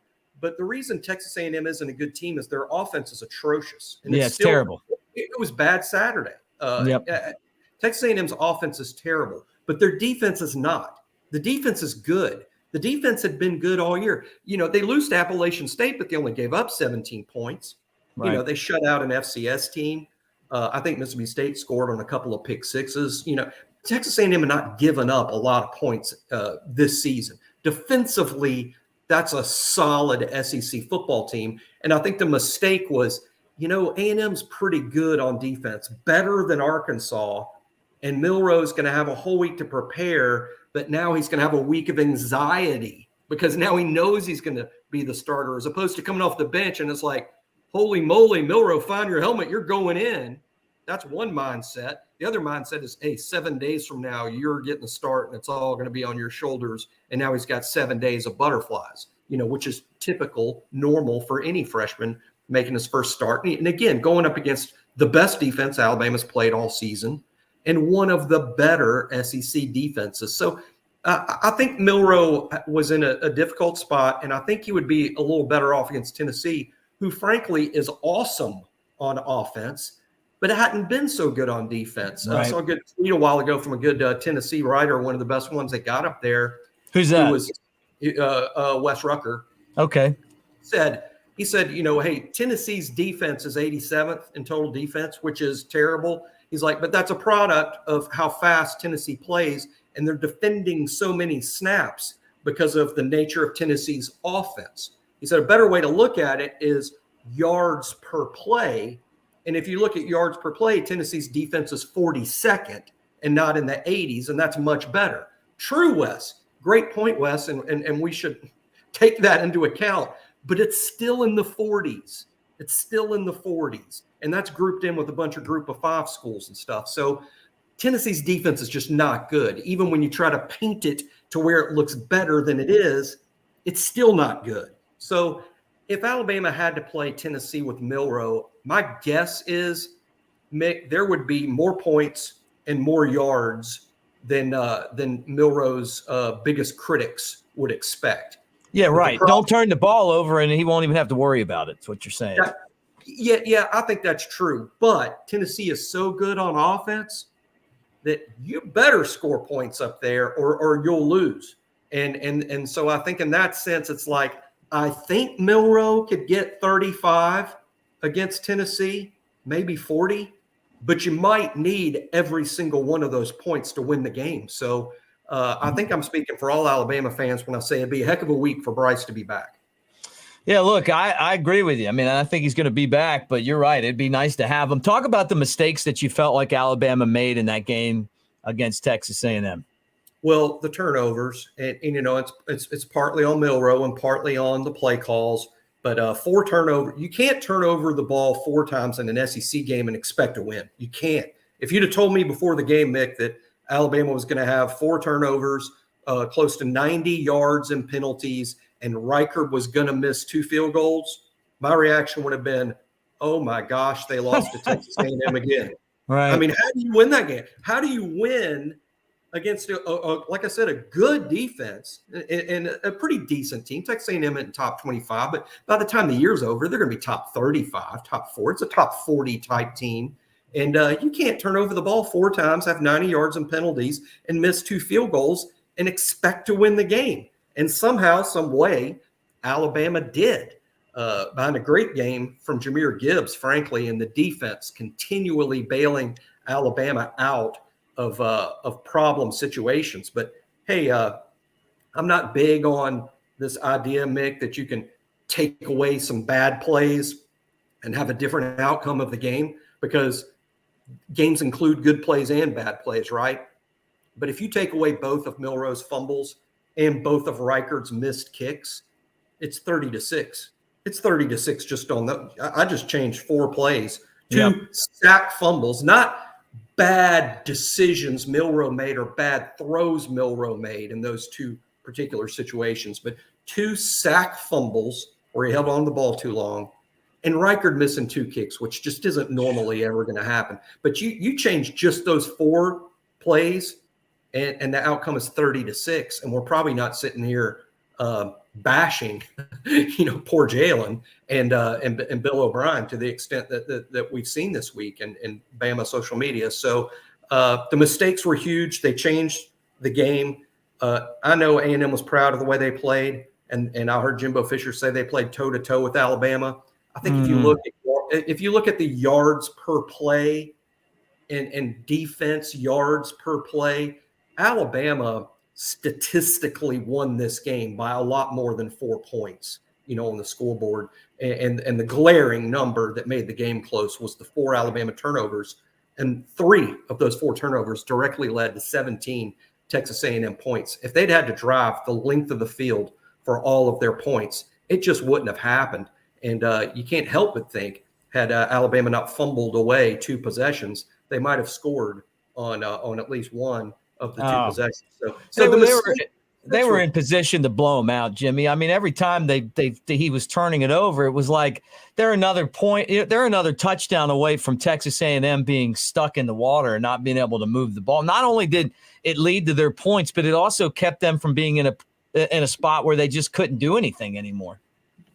But the reason Texas A&M isn't a good team is their offense is atrocious. And it's terrible. It was bad Saturday. Texas A&M's offense is terrible, but their defense is not. The defense is good. The defense had been good all year. They lose to Appalachian State, but they only gave up 17 points. Right. They shut out an FCS team. I think Mississippi State scored on a couple of pick sixes. Texas A&M had not given up a lot of points this season. Defensively, that's a solid SEC football team. And I think the mistake was, A&M's pretty good on defense, better than Arkansas. And Milroe's going to have a whole week to prepare, but now he's going to have a week of anxiety because now he knows he's going to be the starter, as opposed to coming off the bench and it's like, holy moly, Milroe, find your helmet, you're going in. That's one mindset. The other mindset is, 7 days from now, you're getting the start and it's all going to be on your shoulders. And now he's got 7 days of butterflies, which is typical, normal for any freshman making his first start. And again, going up against the best defense Alabama's played all season and one of the better SEC defenses. So I think Milroe was in a difficult spot, and I think he would be a little better off against Tennessee, who frankly is awesome on offense, but it hadn't been so good on defense. Right. I saw a good tweet a while ago from a good Tennessee writer, one of the best ones that got up there. Who's that? Who was Wes Rucker. Okay. He said, hey, Tennessee's defense is 87th in total defense, which is terrible. He's like, but that's a product of how fast Tennessee plays, and they're defending so many snaps because of the nature of Tennessee's offense. He said a better way to look at it is yards per play. And if you look at yards per play, Tennessee's defense is 42nd and not in the 80s, and that's much better. True, Wes. Great point, Wes, and we should take that into account. But it's still in the 40s. It's still in the 40s. And that's grouped in with a bunch of group of 5 schools and stuff. So Tennessee's defense is just not good. Even when you try to paint it to where it looks better than it is, it's still not good. So if Alabama had to play Tennessee with Milroe, my guess is, Mick, there would be more points and more yards than Milroe's biggest critics would expect. Yeah, right. Don't turn the ball over and he won't even have to worry about it. That's what you're saying. Yeah, I think that's true. But Tennessee is so good on offense that you better score points up there or you'll lose. And so I think in that sense, it's like, I think Milroe could get 35 against Tennessee, maybe 40, but you might need every single one of those points to win the game. So I think I'm speaking for all Alabama fans when I say it'd be a heck of a week for Bryce to be back. Yeah, look, I agree with you. I mean, I think he's going to be back, but you're right. It'd be nice to have him. Talk about the mistakes that you felt like Alabama made in that game against Texas A&M. Well, the turnovers, and it's partly on Milroe and partly on the play calls. But 4 turnovers, you can't turn over the ball 4 times in an SEC game and expect to win. You can't. If you'd have told me before the game, Mick, that Alabama was going to have 4 turnovers, close to 90 yards and penalties, and Riker was going to miss 2 field goals, my reaction would have been, oh my gosh, they lost to Texas A&M again. Right. I mean, how do you win that game? How do you win against, like I said, a good defense and a pretty decent team? Texas A&M in top 25, but by the time the year's over, they're going to be top 35, top 4. It's a top 40 type team. And you can't turn over the ball 4 times, have 90 yards and penalties, and miss 2 field goals and expect to win the game. And somehow, some way, Alabama did. Behind a great game from Jahmyr Gibbs, frankly, and the defense continually bailing Alabama out of problem situations. But hey, I'm not big on this idea, Mick, that you can take away some bad plays and have a different outcome of the game, because games include good plays and bad plays, right? But if you take away both of Milroe's fumbles and both of Reichard's missed kicks, it's 30-6. It's 30-6 just on the. I just changed 4 plays, 2 sack fumbles, not bad decisions Milroe made or bad throws Milroe made in those 2 particular situations, but 2 sack fumbles where he held on the ball too long, and Reichard missing 2 kicks, which just isn't normally ever going to happen. But you change just those 4 plays, and the outcome is 30-6, and we're probably not sitting here bashing, poor Jalen and Bill O'Brien to the extent that we've seen this week in Bama social media. So the mistakes were huge. They changed the game. I know A&M was proud of the way they played, and I heard Jimbo Fisher say they played toe to toe with Alabama. I think if you look at the yards per play and defense yards per play, Alabama statistically won this game by a lot more than 4 points, on the scoreboard. And the glaring number that made the game close was the 4 Alabama turnovers, and 3 of those 4 turnovers directly led to 17 Texas A&M points. If they'd had to drive the length of the field for all of their points, it just wouldn't have happened. And you can't help but think, had Alabama not fumbled away 2 possessions, they might have scored on at least one of the 2 possessions. So they were in position to blow him out, Jimmy. I mean, every time he was turning it over, it was like they're another touchdown away from Texas A&M being stuck in the water and not being able to move the ball. Not only did it lead to their points, but it also kept them from being in a spot where they just couldn't do anything anymore.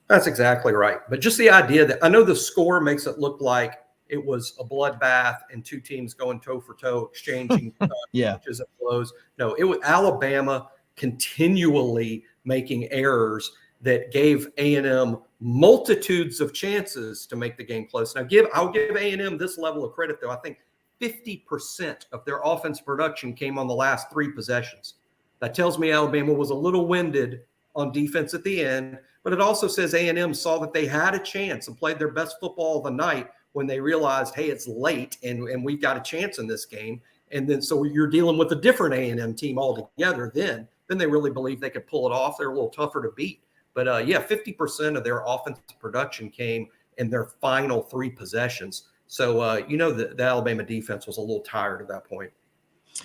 That's exactly right. But just the idea that, I know the score makes it look like it was a bloodbath and 2 teams going toe for toe, exchanging punches and blows. No, it was Alabama continually making errors that gave A&M multitudes of chances to make the game close. Now, I'll give A&M this level of credit, though. I think 50% of their offensive production came on the last 3 possessions. That tells me Alabama was a little winded on defense at the end, but it also says A&M saw that they had a chance and played their best football of the night when they realized, hey, it's late and we've got a chance in this game. And then so you're dealing with a different A&M team altogether then they really believe they could pull it off. They're a little tougher to beat. But 50% of their offensive production came in their final 3 possessions. So, the Alabama defense was a little tired at that point.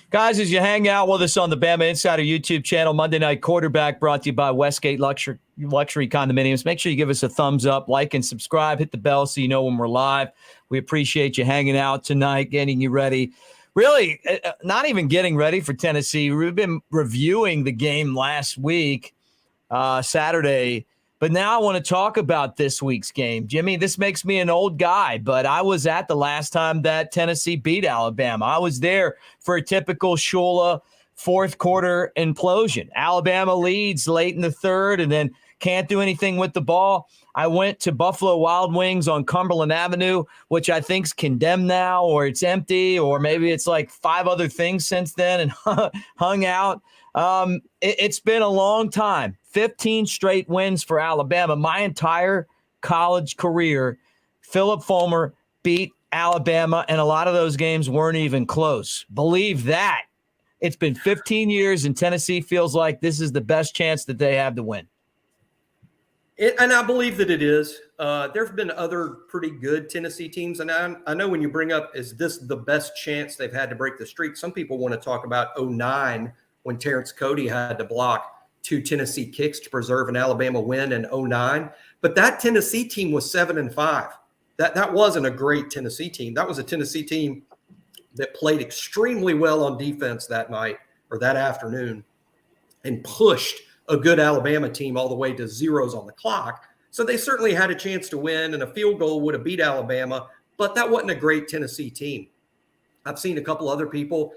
Guys, as you hang out with us on the Bama Insider YouTube channel, Monday Night Quarterback, brought to you by Westgate Luxury Condominiums. Make sure you give us a thumbs up, like, and subscribe. Hit the bell so you know when we're live. We appreciate you hanging out tonight, getting you ready. Really, not even getting ready for Tennessee. We've been reviewing the game last week, Saturday. But now I want to talk about this week's game. Jimmy, this makes me an old guy, but I was at the last time that Tennessee beat Alabama. I was there for a typical Shula 4th quarter implosion. Alabama leads late in the 3rd and then can't do anything with the ball. I went to Buffalo Wild Wings on Cumberland Avenue, which I think's condemned now, or it's empty, or maybe it's like 5 other things since then, and hung out. It's been a long time 15 straight wins for Alabama. My entire college career, Philip Fulmer beat Alabama, and a lot of those games weren't even close. Believe that. It's been 15 years, and Tennessee feels like this is the best chance that they have to win. And I believe that it is. There have been other pretty good Tennessee teams. And I know when you bring up, is this the best chance they've had to break the streak? Some people want to talk about 2009 when Terrence Cody had to block 2 Tennessee kicks to preserve an Alabama win in 2009. But that Tennessee team was 7-5. That wasn't a great Tennessee team. That was a Tennessee team that played extremely well on defense that night or that afternoon and pushed a good Alabama team all the way to zeros on the clock. So they certainly had a chance to win, and a field goal would have beat Alabama, but that wasn't a great Tennessee team. I've seen a couple other people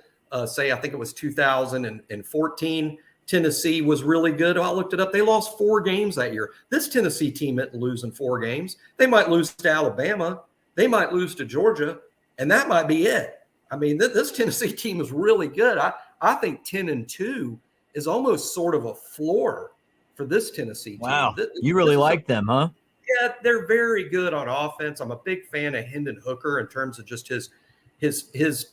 say, I think it was 2014, Tennessee was really good. I looked it up. They lost 4 games that year. This Tennessee team isn't losing 4 games. They might lose to Alabama. They might lose to Georgia, and that might be it. I mean, this Tennessee team is really good. I think 10-2 is almost sort of a floor for this Tennessee team. Wow. You really like them, huh? Yeah, they're very good on offense. I'm a big fan of Hendon Hooker in terms of just his he's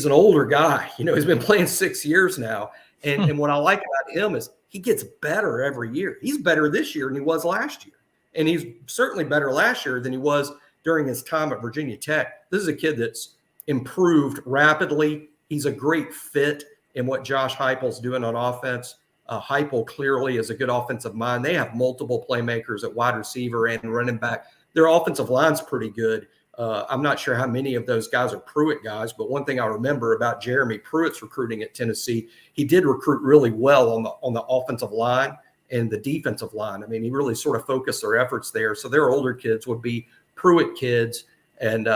an older guy. He's been playing 6 years now. And what I like about him is he gets better every year. He's better this year than he was last year. And he's certainly better last year than he was during his time at Virginia Tech. This is a kid that's improved rapidly. He's a great fit in what Josh Heupel's doing on offense. Heupel clearly is a good offensive mind. They have multiple playmakers at wide receiver and running back. Their offensive line's pretty good. I'm not sure how many of those guys are Pruitt guys, but one thing I remember about Jeremy Pruitt's recruiting at Tennessee, he did recruit really well on the offensive line and the defensive line. I mean, he really sort of focused their efforts there. So their older kids would be Pruitt kids, and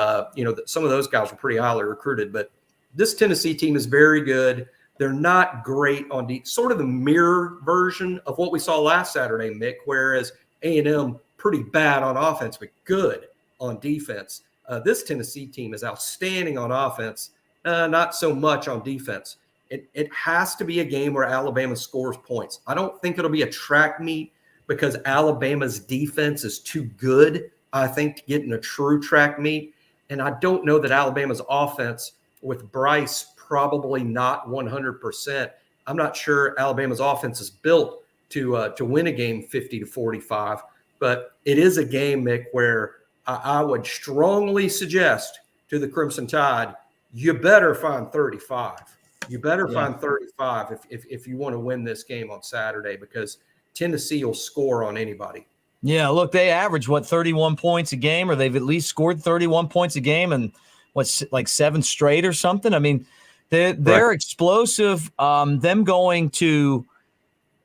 some of those guys were pretty highly recruited. But this Tennessee team is very good. They're not great on sort of the mirror version of what we saw last Saturday, Mick, whereas A&M pretty bad on offense, but good on defense. This Tennessee team is outstanding on offense, not so much on defense. It has to be a game where Alabama scores points. I don't think it'll be a track meet because Alabama's defense is too good, I think, to get in a true track meet. And I don't know that Alabama's offense with Bryce probably not 100%. I'm not sure Alabama's offense is built to win a game 50-45, but it is a game, Mick, where I would strongly suggest to the Crimson Tide, you better find 35. You better find 35 if you want to win this game on Saturday, because Tennessee will score on anybody. Yeah, look, they average, 31 points a game, or they've at least scored 31 points a game, and like 7 straight or something. I mean, they're explosive. Them going to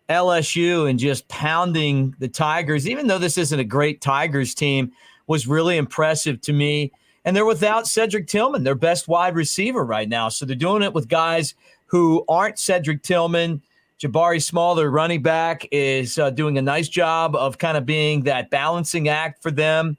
LSU and just pounding the Tigers, even though this isn't a great Tigers team, was really impressive to me. And they're without Cedric Tillman, their best wide receiver right now. So they're doing it with guys who aren't Cedric Tillman. Jabari Small, their running back, is doing a nice job of kind of being that balancing act for them.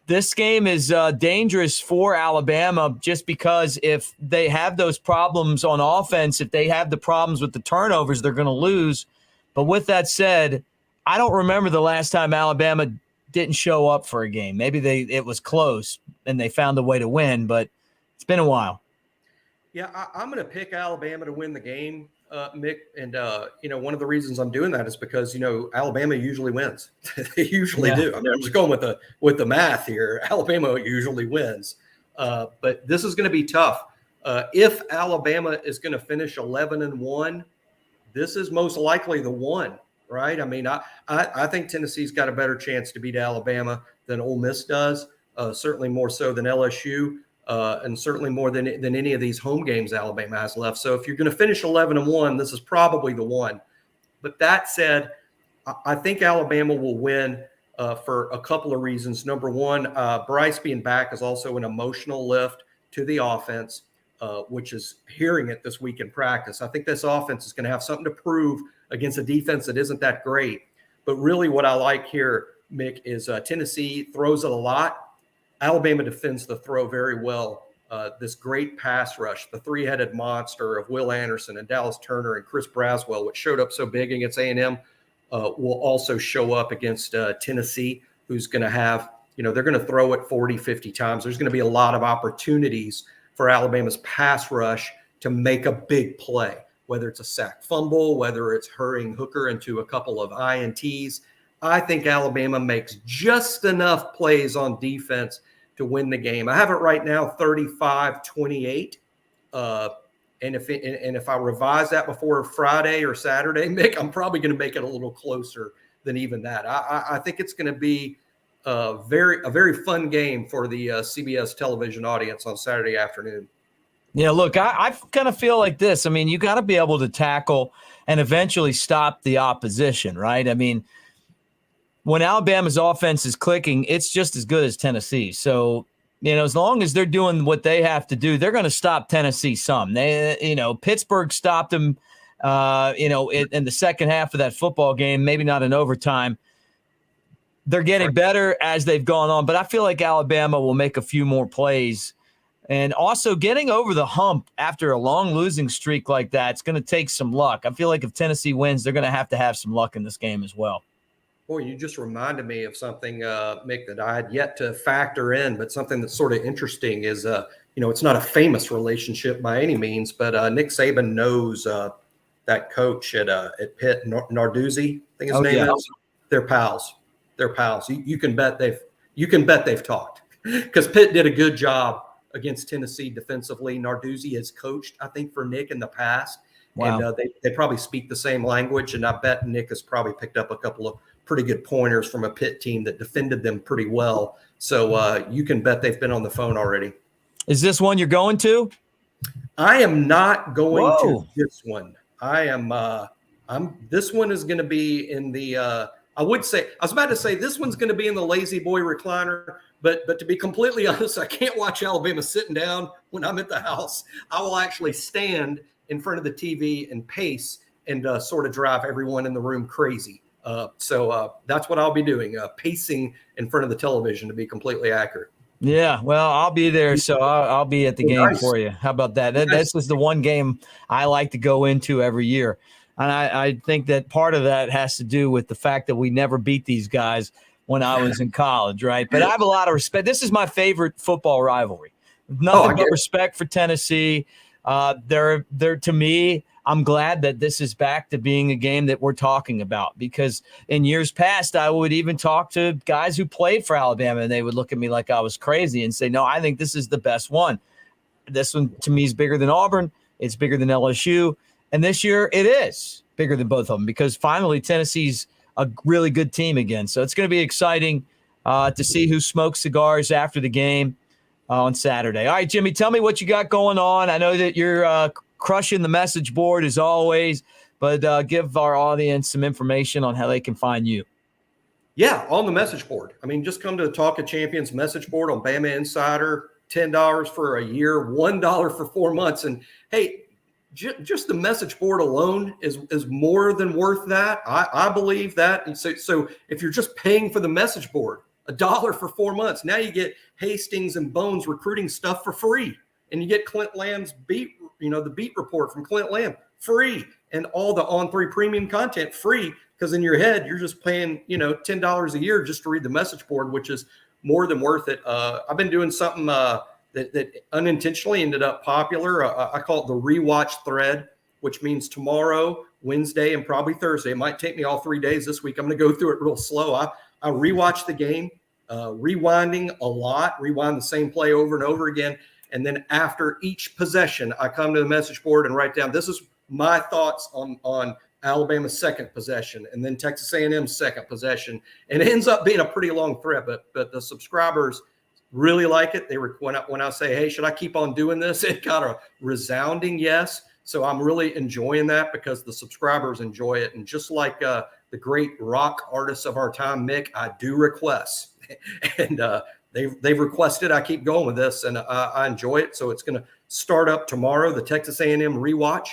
This game is dangerous for Alabama just because if they have those problems on offense, if they have the problems with the turnovers, they're going to lose. But with that said, I don't remember the last time Alabama didn't show up for a game. Maybe it was close and they found a way to win, but it's been a while. Yeah, I'm going to pick Alabama to win the game, Mick. And, one of the reasons I'm doing that is because, Alabama usually wins. They usually do. I mean, I'm just going with the math here. Alabama usually wins. But this is going to be tough. If Alabama is going to finish 11-1, this is most likely the one, right? I mean, I think Tennessee's got a better chance to beat Alabama than Ole Miss does, certainly more so than LSU. And certainly more than any of these home games Alabama has left. So if you're going to finish 11-1, this is probably the one. But that said, I think Alabama will win for a couple of reasons. Number one, Bryce being back is also an emotional lift to the offense, which is hearing it this week in practice. I think this offense is going to have something to prove against a defense that isn't that great. But really what I like here, Mick, is Tennessee throws it a lot. Alabama defends the throw very well. this great pass rush, the three-headed monster of Will Anderson and Dallas Turner and Chris Braswell, which showed up so big against A&M, will also show up against Tennessee, who's going to have, they're going to throw it 40, 50 times. There's going to be a lot of opportunities for Alabama's pass rush to make a big play, whether it's a sack fumble, whether it's hurrying Hooker into a couple of INTs. I think Alabama makes just enough plays on defense to win the game. I have it right now 35-28. And if I revise that before Friday or Saturday, Mick, I'm probably going to make it a little closer than even that. I think it's going to be a very fun game for the CBS television audience on Saturday afternoon. Yeah, look, I kind of feel like this. I mean, you got to be able to tackle and eventually stop the opposition, right? I mean, when Alabama's offense is clicking, it's just as good as Tennessee. So, as long as they're doing what they have to do, they're going to stop Tennessee some. Pittsburgh stopped them, in the second half of that football game, maybe not in overtime. They're getting better as they've gone on, but I feel like Alabama will make a few more plays. And also getting over the hump after a long losing streak like that, it's going to take some luck. I feel like if Tennessee wins, they're going to have some luck in this game as well. Boy, you just reminded me of something, Mick, that I had yet to factor in, but something that's sort of interesting is, it's not a famous relationship by any means, but Nick Saban knows that coach at Pitt, Narduzzi, I think his name is. They're pals. They're pals. You can bet they've talked, because Pitt did a good job against Tennessee defensively. Narduzzi has coached, I think, for Nick in the past. Wow. And they probably speak the same language, and I bet Nick has probably picked up a couple of pretty good pointers from a Pitt team that defended them pretty well. So you can bet they've been on the phone already. Is this one you're going to? I am not going to this one. This one is going to be in the I was about to say this one's going to be in the lazy boy recliner, but to be completely honest, I can't watch Alabama sitting down when I'm at the house. I will actually stand in front of the TV and pace and sort of drive everyone in the room crazy. So that's what I'll be doing, pacing in front of the television, to be completely accurate. Yeah, well, I'll be there, so I'll be at the game for you. How about that? This is the one game I like to go into every year. And I think that part of that has to do with the fact that we never beat these guys when I was in college, right? But I have a lot of respect. This is my favorite football rivalry. Nothing but respect for Tennessee. They're to me, I'm glad that this is back to being a game that we're talking about, because in years past, I would even talk to guys who played for Alabama, and they would look at me like I was crazy and say, no, I think this is the best one. This one, to me, is bigger than Auburn. It's bigger than LSU. And this year, it is bigger than both of them, because finally Tennessee's a really good team again. So it's going to be exciting to see who smokes cigars after the game on Saturday. All right, Jimmy, tell me what you got going on. I know that you're crushing the message board as always, but give our audience some information on how they can find you. Yeah, on the message board. I mean, just come to the Talk of Champions message board on BamaInsider, $10 for a year, $1 for 4 months. And hey, just the message board alone is more than worth that. I believe that. And so if you're just paying for the message board, $1 for 4 months, now you get Hastings and Bones recruiting stuff for free. And you get Clint Lamb's beat, the beat report from Clint Lamb free, and all the On3 premium content free, because in your head, you're just paying, $10 a year just to read the message board, which is more than worth it. I've been doing something that unintentionally ended up popular. I call it the rewatch thread, which means tomorrow, Wednesday, and probably Thursday. It might take me all 3 days this week. I'm going to go through it real slow. I rewatch the game, rewinding a lot, rewind the same play over and over again. And then after each possession, I come to the message board and write down, this is my thoughts on Alabama's second possession, and then Texas A&M's second possession. And it ends up being a pretty long thread, but the subscribers really like it. When I say, hey, should I keep on doing this? It got a resounding yes. So I'm really enjoying that because the subscribers enjoy it. And just like the great rock artists of our time, Mick, I do requests. And they've requested I keep going with this, and I enjoy it. So it's going to start up tomorrow, the Texas A&M rewatch.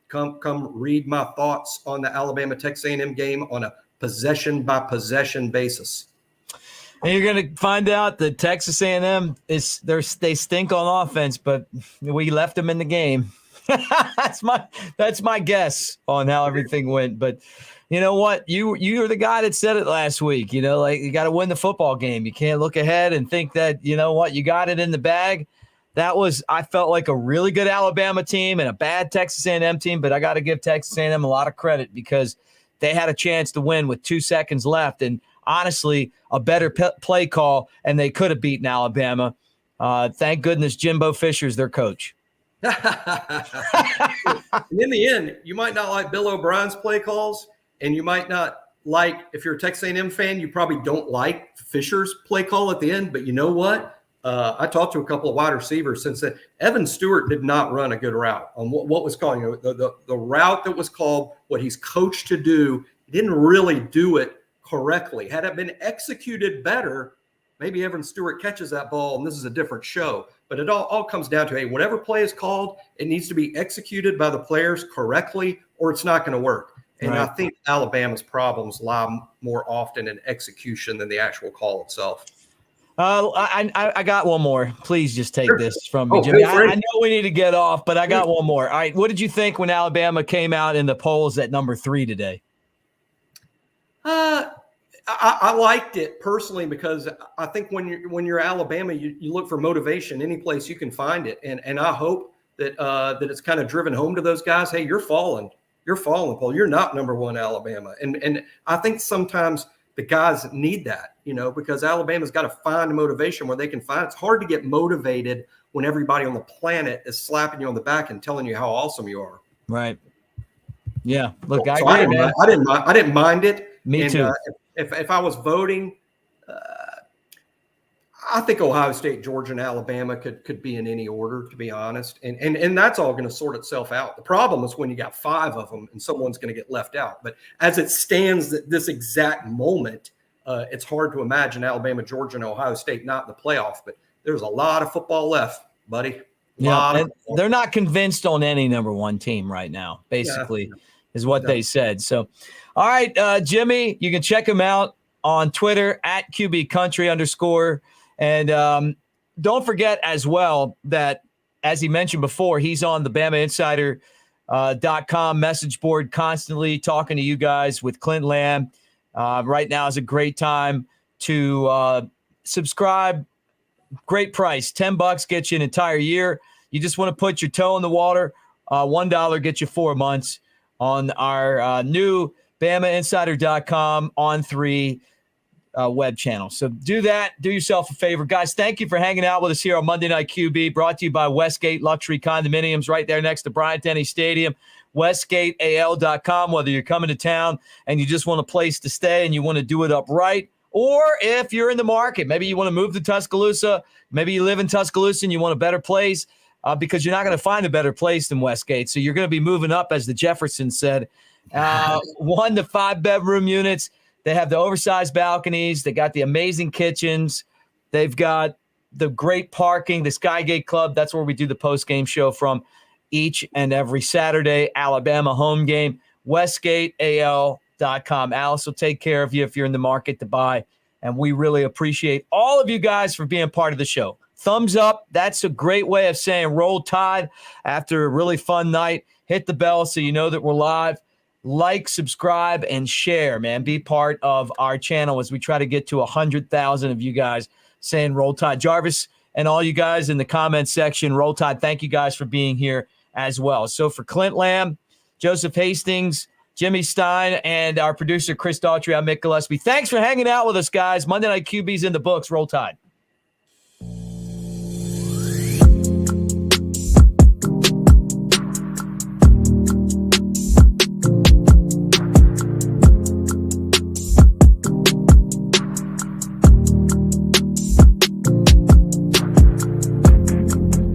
Come read my thoughts on the Alabama Texas A&M game on a possession by possession basis. And you're going to find out that Texas A&M they stink on offense, but we left them in the game. That's my guess on how everything went. But you know what? You're the guy that said it last week. You know, like you got to win the football game. You can't look ahead and think that, you know what, you got it in the bag. I felt like a really good Alabama team and a bad Texas A&M team, but I got to give Texas A&M a lot of credit because they had a chance to win with 2 seconds left. And honestly, a better play call, and they could have beaten Alabama. Thank goodness Jimbo Fisher's their coach. And in the end, you might not like Bill O'Brien's play calls, and you might not like, if you're a Texas A&M fan, you probably don't like Fisher's play call at the end. But you know what? I talked to a couple of wide receivers since then. Evan Stewart did not run a good route on what was called. You know, the route that was called, what he's coached to do, he didn't really do it correctly. Had it been executed better, maybe Evan Stewart catches that ball, and this is a different show. But it all comes down to, hey, whatever play is called, it needs to be executed by the players correctly, or it's not going to work. And right. I think Alabama's problems lie more often in execution than the actual call itself. I got one more. Please just take this from me, Jimmy. I know we need to get off, but I got one more. All right, what did you think when Alabama came out in the polls at number 3 today? I liked it personally because I think when you're Alabama, you look for motivation any place you can find it, and I hope that it's kind of driven home to those guys. Hey, you're falling the poll. You're not number 1 Alabama, and I think sometimes the guys need that, you know, because Alabama's got to find motivation where they can find. It's hard to get motivated when everybody on the planet is slapping you on the back and telling you how awesome you are. Right. Yeah. Look, I didn't mind it. Me too. If I was voting, I think Ohio State, Georgia, and Alabama could be in any order, to be honest. And that's all going to sort itself out. The problem is when you got 5 of them and someone's going to get left out. But as it stands at this exact moment, it's hard to imagine Alabama, Georgia, and Ohio State not in the playoff. But there's a lot of football left, buddy. They're not convinced on any number 1 team right now, basically, is what they said. So, all right, Jimmy, you can check him out on Twitter at QBCountry_. And don't forget as well that, as he mentioned before, he's on the BamaInsider.com message board constantly talking to you guys with Clint Lamb. Right now is a great time to subscribe. Great price, $10 gets you an entire year. You just want to put your toe in the water. $1 gets you 4 months on our new BamaInsider.com on 3 web channel. So do that. Do yourself a favor. Guys, thank you for hanging out with us here on Monday Night QB, brought to you by Westgate Luxury Condominiums right there next to Bryant-Denny Stadium. WestgateAL.com, whether you're coming to town and you just want a place to stay and you want to do it upright, or if you're in the market, maybe you want to move to Tuscaloosa, maybe you live in Tuscaloosa and you want a better place, because you're not going to find a better place than Westgate. So you're going to be moving up, as the Jeffersons said. 1 to 5 bedroom units. They have the oversized balconies. They got the amazing kitchens. They've got the great parking, the Skygate Club. That's where we do the post-game show from each and every Saturday. Alabama home game. WestgateAL.com. Alice will take care of you if you're in the market to buy. And we really appreciate all of you guys for being part of the show. Thumbs up. That's a great way of saying roll tide after a really fun night. Hit the bell so you know that we're live. Like, subscribe, and share, man. Be part of our channel as we try to get to 100,000 of you guys saying Roll Tide. Jarvis and all you guys in the comments section, Roll Tide, thank you guys for being here as well. So for Clint Lamb, Joseph Hastings, Jimmy Stein, and our producer, Chris Daughtry, I'm Mick Gillispie. Thanks for hanging out with us, guys. Monday Night QB's in the books. Roll Tide.